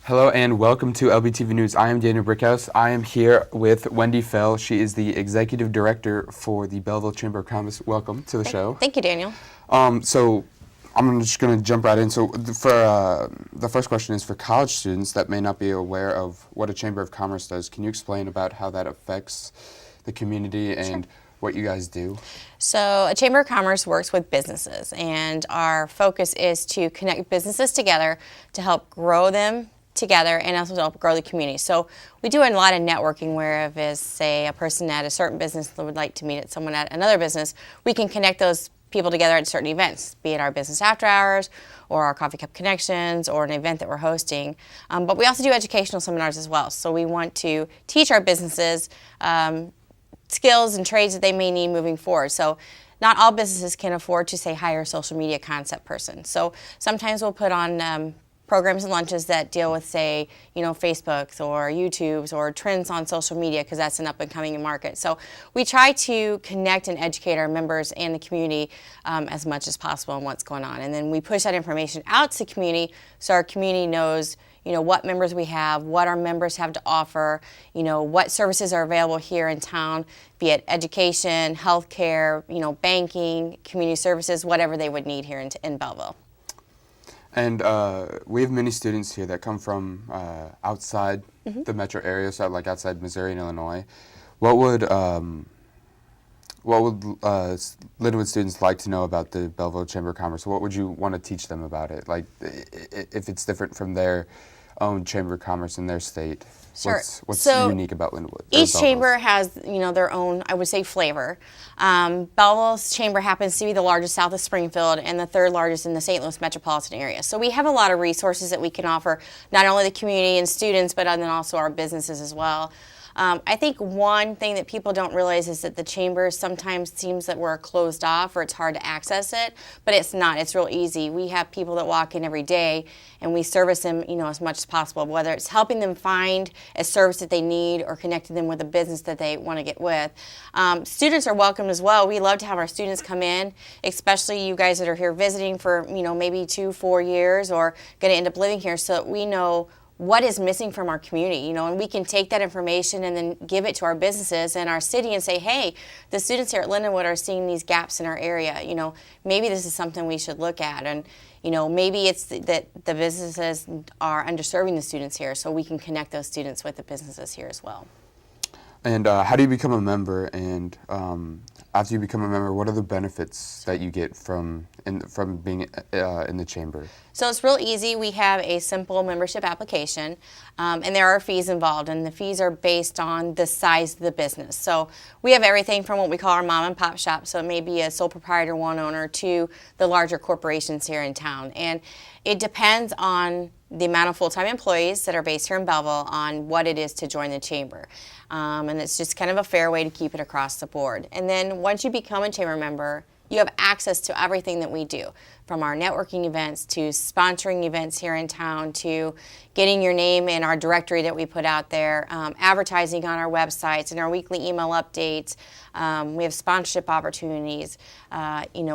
Hello and welcome to LBTV News. I am Daniel Brickhaus. I am here with Wendy Pfeil. She is the Executive Director for the Belleville Chamber of Commerce. Welcome to the show. Thank you, Daniel. So I'm just going to jump right in. So for the first question is for college students that may not be aware of what a Chamber of Commerce does. Can you explain about how that affects the community and what you guys do? So a Chamber of Commerce works with businesses, and our focus is to connect businesses together to help grow them together and also to help grow the community. So we do a lot of networking where if is, say, a person at a certain business that would like to meet at someone at another business, we can connect those people together at certain events, be it our business after hours or our coffee cup connections or an event that we're hosting. But we also do educational seminars as well. So we want to teach our businesses skills and trades that they may need moving forward. So not all businesses can afford to, say, hire a social media concept person. So sometimes we'll put on programs and lunches that deal with, say, Facebooks or YouTubes or trends on social media, because that's an up and coming market. So we try to connect and educate our members and the community as much as possible on what's going on. And then we push that information out to the community so our community knows what members we have, what our members have to offer, what services are available here in town, be it education, healthcare, banking, community services, whatever they would need here in Belleville. And we have many students here that come from outside the metro area, so like outside Missouri and Illinois. What would Lindenwood students like to know about the Belleville Chamber of Commerce? What would you want to teach them about it? Like, if it's different from their own Chamber of Commerce in their state, Sure. what's So unique about Lindenwood? Each chamber has, their own, I would say, flavor. Belleville's chamber happens to be the largest south of Springfield and the third largest in the St. Louis metropolitan area. So we have a lot of resources that we can offer, not only the community and students, but then also our businesses as well. I think one thing that people don't realize is that the chamber sometimes seems that we're closed off or it's hard to access it, but it's not. It's real easy. We have people that walk in every day and we service them, as much as possible, whether it's helping them find a service that they need or connecting them with a business that they want to get with. Students are welcome as well. We love to have our students come in, especially you guys that are here visiting for, maybe 2-4 years or going to end up living here, so that we know what is missing from our community, and we can take that information and then give it to our businesses and our city and say, hey, the students here at Lindenwood are seeing these gaps in our area. Maybe this is something we should look at. And, maybe it's that the businesses are underserving the students here, so we can connect those students with the businesses here as well. And how do you become a member? And after you become a member, what are the benefits that you get from being in the chamber? So it's real easy. We have a simple membership application, and there are fees involved, and the fees are based on the size of the business. So we have everything from what we call our mom and pop shop, so it may be a sole proprietor, one owner, to the larger corporations here in town. And it depends on the amount of full-time employees that are based here in Belleville on what it is to join the chamber. And it's just kind of a fair way to keep it across the board. And then once you become a chamber member, you have access to everything that we do, from our networking events to sponsoring events here in town to getting your name in our directory that we put out there, advertising on our websites and our weekly email updates. We have sponsorship opportunities,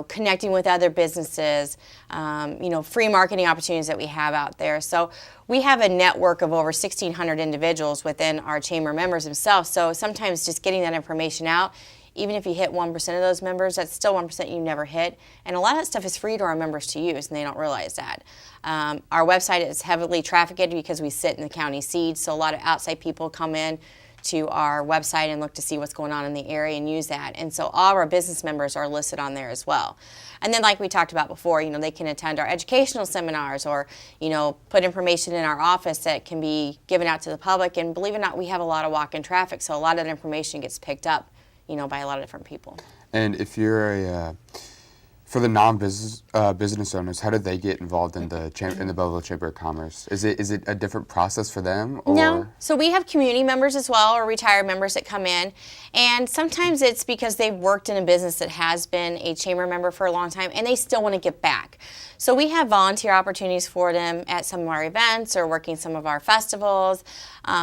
connecting with other businesses, free marketing opportunities that we have out there. So we have a network of over 1,600 individuals within our chamber members themselves. So sometimes just getting that information out, even if you hit 1% of those members, that's still 1% you never hit. And a lot of that stuff is free to our members to use, and they don't realize that. Our website is heavily trafficked because we sit in the county seat, so a lot of outside people come in to our website and look to see what's going on in the area and use that. And so all of our business members are listed on there as well. And then like we talked about before, they can attend our educational seminars or, put information in our office that can be given out to the public. And believe it or not, we have a lot of walk-in traffic, so a lot of that information gets picked up by a lot of different people. And if you're for the non-business business owners, how do they get involved in the Belleville Chamber of Commerce? Is it a different process for them? Or? No. So we have community members as well, or retired members that come in, and sometimes it's because they've worked in a business that has been a chamber member for a long time, and they still want to give back. So we have volunteer opportunities for them at some of our events or working some of our festivals.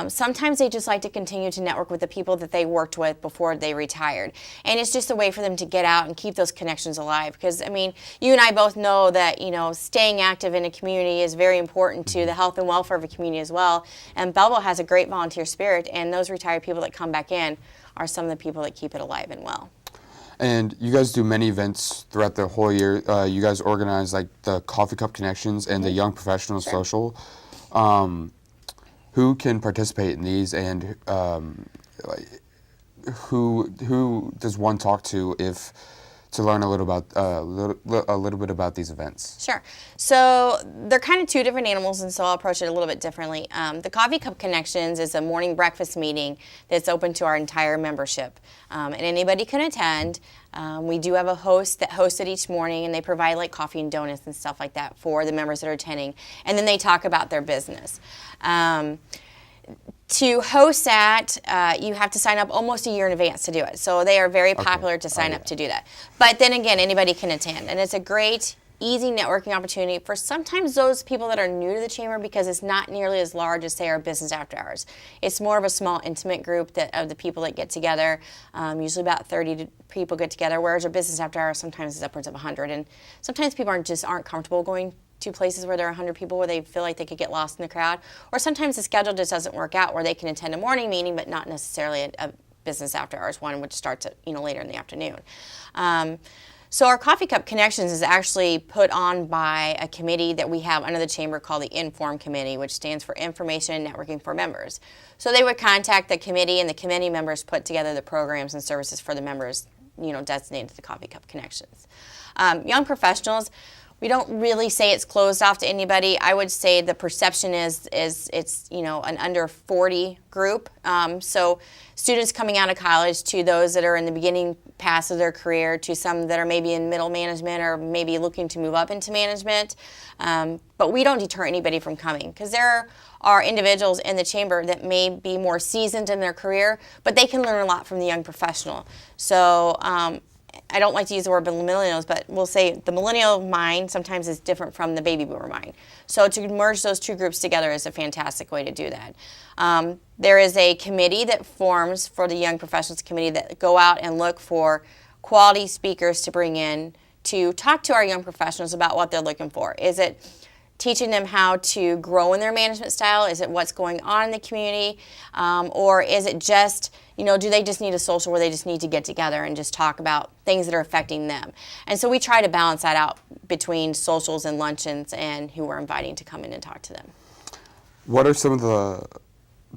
Sometimes they just like to continue to network with the people that they worked with before they retired. And it's just a way for them to get out and keep those connections alive, because I mean, you and I both know that, staying active in a community is very important to the health and welfare of a community as well. And Belleville has a great volunteer spirit, and those retired people that come back in are some of the people that keep it alive and well. And you guys do many events throughout the whole year. You guys organize like the Coffee Cup Connections and the Young Professionals Sure. Social. Who can participate in these, and who does one talk to if to learn a little bit about these events? Sure. So they're kind of two different animals, and so I'll approach it a little bit differently. The Coffee Cup Connections is a morning breakfast meeting that's open to our entire membership, and anybody can attend. We do have a host that hosts it each morning, and they provide like coffee and donuts and stuff like that for the members that are attending, and then they talk about their business. To host that, you have to sign up almost a year in advance to do it. So they are very popular to sign up to do that. But then again, anybody can attend. And it's a great, easy networking opportunity for sometimes those people that are new to the chamber, because it's not nearly as large as, say, our business after hours. It's more of a small, intimate group of the people that get together. Usually about 30 people get together, whereas our business after hours sometimes is upwards of 100. And sometimes people aren't comfortable going to places where there are 100 people, where they feel like they could get lost in the crowd, or sometimes the schedule just doesn't work out where they can attend a morning meeting but not necessarily a business after hours one, which starts at later in the afternoon. So our Coffee Cup Connections is actually put on by a committee that we have under the chamber called the Inform Committee, which stands for Information and Networking for Members. So they would contact the committee, and the committee members put together the programs and services for the members, designated to the Coffee Cup Connections. Young Professionals, we don't really say it's closed off to anybody. I would say the perception is it's an under 40 group. So students coming out of college, to those that are in the beginning pass of their career, to some that are maybe in middle management or maybe looking to move up into management. But we don't deter anybody from coming, because there are individuals in the chamber that may be more seasoned in their career, but they can learn a lot from the young professional. So I don't like to use the word millennials, but we'll say the millennial mind sometimes is different from the baby boomer mind. So to merge those two groups together is a fantastic way to do that. There is a committee that forms for the Young Professionals Committee that go out and look for quality speakers to bring in to talk to our young professionals about what they're looking for. Is it teaching them how to grow in their management style? Is it what's going on in the community? Or is it just, do they just need a social where they just need to get together and just talk about things that are affecting them? And so we try to balance that out between socials and luncheons and who we're inviting to come in and talk to them. What are some of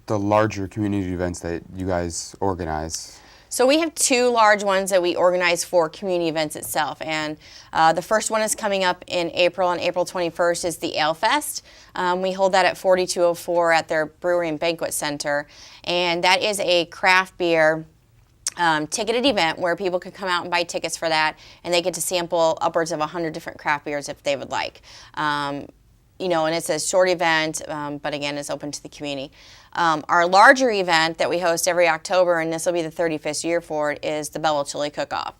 the larger community events that you guys organize? So we have two large ones that we organize for community events itself, and the first one is coming up in April. On April 21st is the Ale Fest. We hold that at 4204 at their brewery and banquet center, and that is a craft beer ticketed event where people can come out and buy tickets for that, and they get to sample upwards of 100 different craft beers if they would like. And it's a short event, but again, it's open to the community. Our larger event that we host every October, and this will be the 35th year for it, is the Belleville Chili Cook-Off.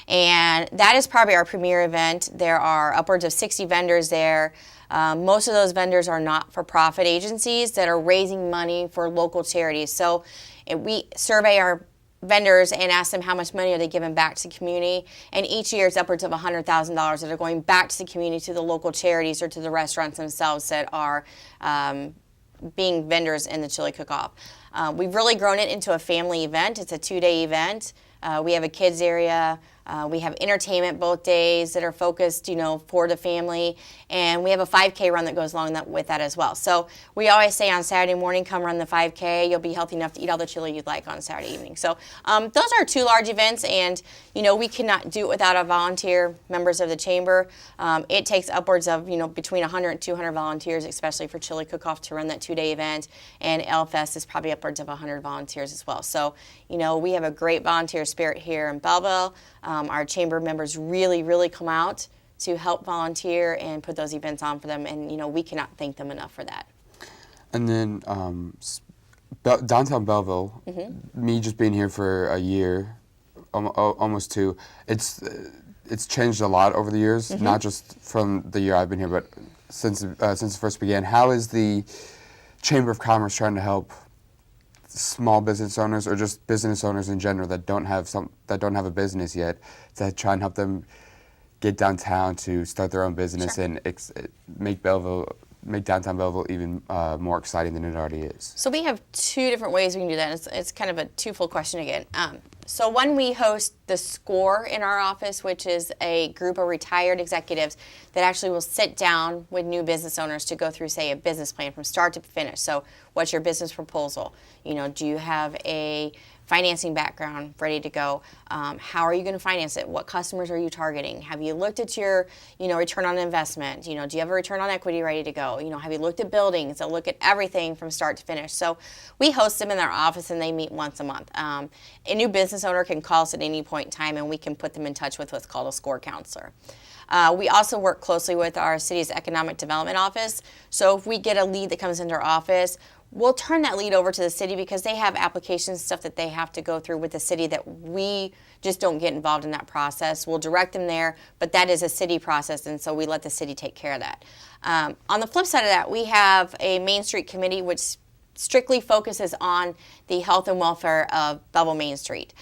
And that is probably our premier event. There are upwards of 60 vendors there. Most of those vendors are not-for-profit agencies that are raising money for local charities. So we survey our vendors and ask them how much money are they giving back to the community, and each year it's upwards of $100,000 that are going back to the community, to the local charities or to the restaurants themselves that are being vendors in the chili cook-off. We've really grown it into a family event. It's a 2-day event. We have a kids area. We have entertainment both days that are focused, for the family, and we have a 5K run that goes along with that as well. So we always say on Saturday morning, come run the 5K. You'll be healthy enough to eat all the chili you'd like on Saturday evening. So those are two large events, and we cannot do it without our volunteer members of the chamber. It takes upwards of between 100 and 200 volunteers, especially for chili cook-off, to run that 2-day event, and Ale Fest is probably upwards of 100 volunteers as well. So we have a great volunteer spirit here in Belleville. Our chamber members really, really come out to help volunteer and put those events on for them, and we cannot thank them enough for that. And then downtown Belleville, me just being here for a year, almost two, it's changed a lot over the years, not just from the year I've been here, but since it first began. How is the Chamber of Commerce trying to help small business owners, or just business owners in general that don't have a business yet, to try and help them get downtown to start their own business Sure. and make downtown Belleville even more exciting than it already is? So we have two different ways we can do that. It's kind of a twofold question again. So one, we host the SCORE in our office, which is a group of retired executives that actually will sit down with new business owners to go through, say, a business plan from start to finish. So what's your business proposal? Do you have a financing background ready to go? How are you going to finance it? What customers are you targeting? Have you looked at your, return on investment? Do you have a return on equity ready to go? Have you looked at buildings? They'll look at everything from start to finish. So we host them in our office, and they meet once a month. A new business owner can call us at any point in time, and we can put them in touch with what's called a SCORE counselor. We also work closely with our city's economic development office. So if we get a lead that comes into our office, we'll turn that lead over to the city because they have applications, stuff that they have to go through with the city that we just don't get involved in that process. We'll direct them there, but that is a city process, and so we let the city take care of that. On the flip side of that, we have a Main Street committee which strictly focuses on the health and welfare of Belleville Main Street.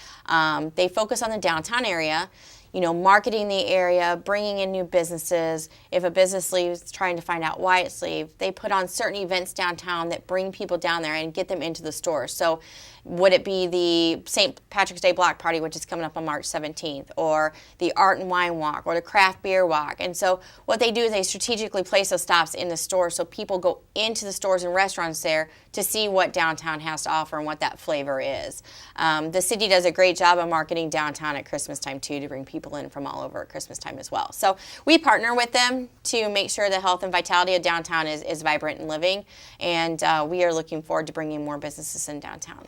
They focus on the downtown area, marketing the area, bringing in new businesses. If a business leaves, trying to find out why it's leaving. They put on certain events downtown that bring people down there and get them into the store. So would it be the St. Patrick's Day Block Party, which is coming up on March 17th, or the Art and Wine Walk, or the Craft Beer Walk? And so what they do is they strategically place those stops in the store so people go into the stores and restaurants there to see what downtown has to offer and what that flavor is. The city does a great job of marketing downtown at Christmas time, too, to bring people in from all over at Christmas time as well. So we partner with them to make sure the health and vitality of downtown is vibrant and living, and we are looking forward to bringing more businesses in downtown.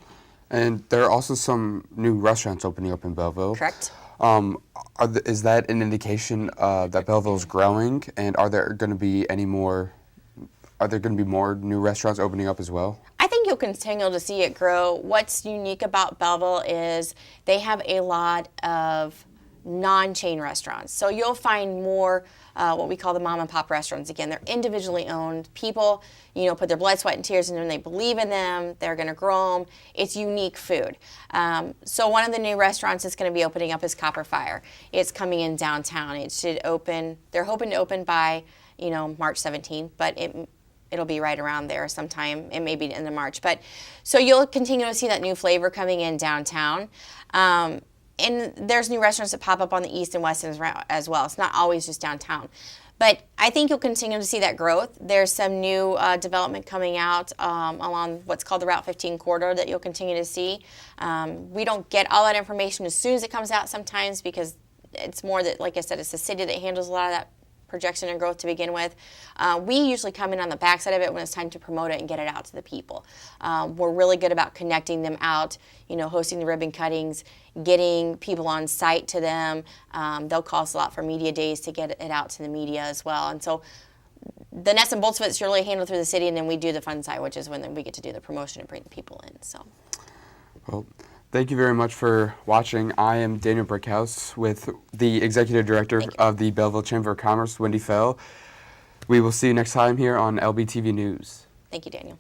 And there are also some new restaurants opening up in Belleville. Correct. Is that an indication that Belleville is growing? And are there going to be any more? Are there going to be more new restaurants opening up as well? I think you'll continue to see it grow. What's unique about Belleville is they have a lot of non-chain restaurants. So you'll find more what we call the mom and pop restaurants. Again, they're individually owned. People, put their blood, sweat, and tears in them. They believe in them. They're going to grow them. It's unique food. So one of the new restaurants that's going to be opening up is Copper Fire. It's coming in downtown. It should open. They're hoping to open by, March 17th, but it'll be right around there sometime. It may be in the March. But so you'll continue to see that new flavor coming in downtown. And there's new restaurants that pop up on the east and west as well. It's not always just downtown. But I think you'll continue to see that growth. There's some new development coming out along what's called the Route 15 corridor that you'll continue to see. We don't get all that information as soon as it comes out sometimes because it's more that, like I said, it's the city that handles a lot of that projection and growth to begin with. We usually come in on the backside of it when it's time to promote it and get it out to the people. We're really good about connecting them out, hosting the ribbon cuttings, getting people on site to them. They'll call us a lot for media days to get it out to the media as well. And so the nuts and bolts of it's really handled through the city, and then we do the fun side, which is when we get to do the promotion and bring the people in. So. Well, thank you very much for watching. I am Daniel Brickhaus with the Executive Director of the Belleville Chamber of Commerce, Wendy Pfeil. We will see you next time here on LBTV News. Thank you, Daniel.